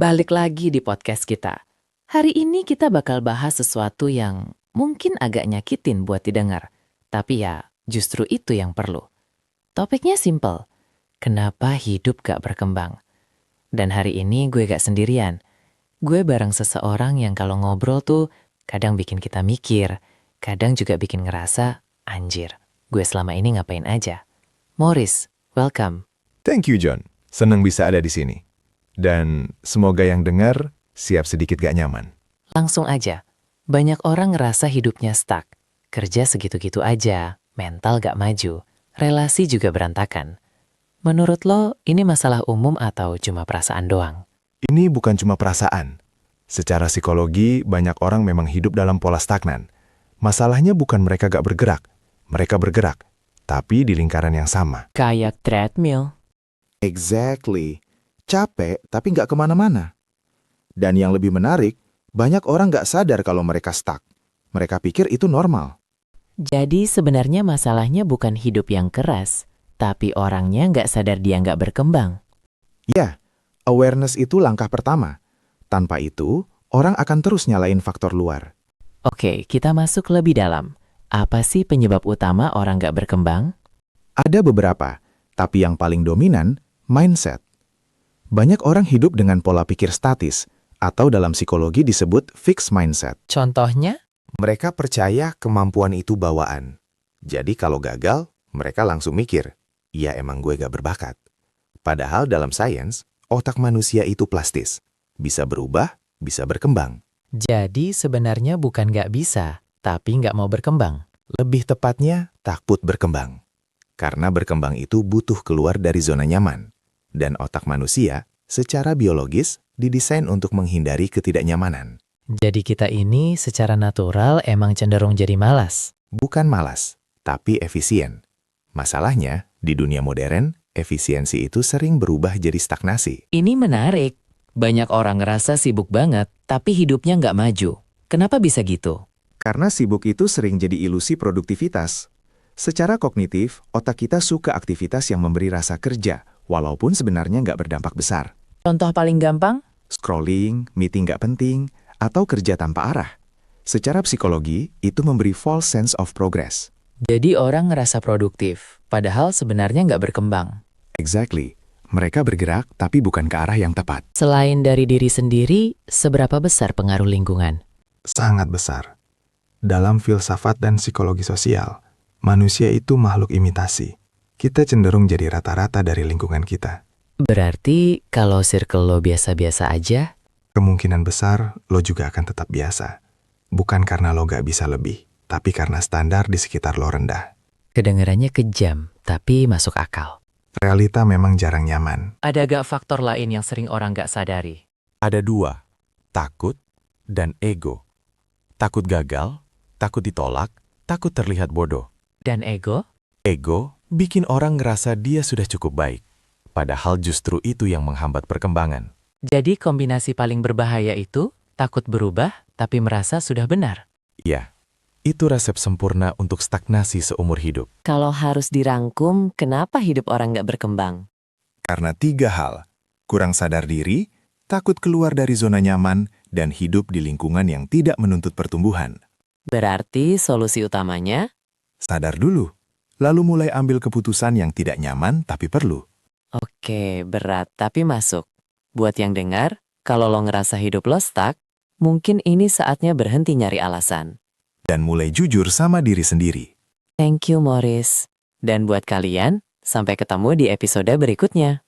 Balik lagi di podcast kita. Hari ini kita bakal bahas sesuatu yang mungkin agak nyakitin buat didengar. Tapi ya, justru itu yang perlu. Topiknya simple. Kenapa hidup gak berkembang? Dan hari ini gue gak sendirian. Gue bareng seseorang yang kalau ngobrol tuh kadang bikin kita mikir, kadang juga bikin ngerasa, anjir, gue selama ini ngapain aja? Morris, welcome. Thank you, John. Senang bisa ada di sini. Dan semoga yang dengar siap sedikit gak nyaman. Langsung aja, banyak orang ngerasa hidupnya stuck. Kerja segitu-gitu aja, mental gak maju, relasi juga berantakan. Menurut lo, ini masalah umum atau cuma perasaan doang? Ini bukan cuma perasaan. Secara psikologi, banyak orang memang hidup dalam pola stagnan. Masalahnya bukan mereka gak bergerak. Mereka bergerak, tapi di lingkaran yang sama. Kayak treadmill. Exactly. Capek tapi nggak kemana-mana. Dan yang lebih menarik, banyak orang nggak sadar kalau mereka stuck. Mereka pikir itu normal. Jadi sebenarnya masalahnya bukan hidup yang keras, tapi orangnya nggak sadar dia nggak berkembang. Ya, awareness itu langkah pertama. Tanpa itu, orang akan terus nyalain faktor luar. Oke, kita masuk lebih dalam. Apa sih penyebab utama orang nggak berkembang? Ada beberapa, tapi yang paling dominan, mindset. Banyak orang hidup dengan pola pikir statis, atau dalam psikologi disebut fixed mindset. Contohnya? Mereka percaya kemampuan itu bawaan. Jadi kalau gagal, mereka langsung mikir, ya emang gue gak berbakat. Padahal dalam sains, otak manusia itu plastis. Bisa berubah, bisa berkembang. Jadi sebenarnya bukan nggak bisa, tapi nggak mau berkembang. Lebih tepatnya, takut berkembang. Karena berkembang itu butuh keluar dari zona nyaman. Dan otak manusia, secara biologis, didesain untuk menghindari ketidaknyamanan. Jadi kita ini secara natural emang cenderung jadi malas. Bukan malas, tapi efisien. Masalahnya, di dunia modern, efisiensi itu sering berubah jadi stagnasi. Ini menarik. Banyak orang ngerasa sibuk banget, tapi hidupnya nggak maju. Kenapa bisa gitu? Karena sibuk itu sering jadi ilusi produktivitas. Secara kognitif, otak kita suka aktivitas yang memberi rasa kerja, walaupun sebenarnya nggak berdampak besar. Contoh paling gampang? Scrolling, meeting nggak penting, atau kerja tanpa arah. Secara psikologi, itu memberi false sense of progress. Jadi orang ngerasa produktif, padahal sebenarnya nggak berkembang. Exactly. Mereka bergerak, tapi bukan ke arah yang tepat. Selain dari diri sendiri, seberapa besar pengaruh lingkungan? Sangat besar. Dalam filsafat dan psikologi sosial, manusia itu makhluk imitasi. Kita cenderung jadi rata-rata dari lingkungan kita. Berarti kalau circle lo biasa-biasa aja, Kemungkinan besar lo juga akan tetap biasa. Bukan karena lo gak bisa lebih, tapi karena standar di sekitar lo rendah. kedengarannya kejam, tapi masuk akal. Realita memang jarang nyaman. Ada gak faktor lain yang sering orang gak sadari? Ada dua, takut dan ego. Takut gagal, takut ditolak, takut terlihat bodoh. Dan ego? Ego bikin orang ngerasa dia sudah cukup baik. Padahal justru itu yang menghambat perkembangan. Jadi kombinasi paling berbahaya itu takut berubah, tapi merasa sudah benar. Ya, itu resep sempurna untuk stagnasi seumur hidup. Kalau harus dirangkum, kenapa hidup orang nggak berkembang? Karena 3 hal. Kurang sadar diri, takut keluar dari zona nyaman, dan hidup di lingkungan yang tidak menuntut pertumbuhan. Berarti solusi utamanya? Sadar dulu, lalu mulai ambil keputusan yang tidak nyaman tapi perlu. Oke, berat tapi masuk. Buat yang dengar, kalau lo ngerasa hidup lo stuck, mungkin ini saatnya berhenti nyari alasan. Dan mulai jujur sama diri sendiri. Thank you, Morris. Dan buat kalian, sampai ketemu di episode berikutnya.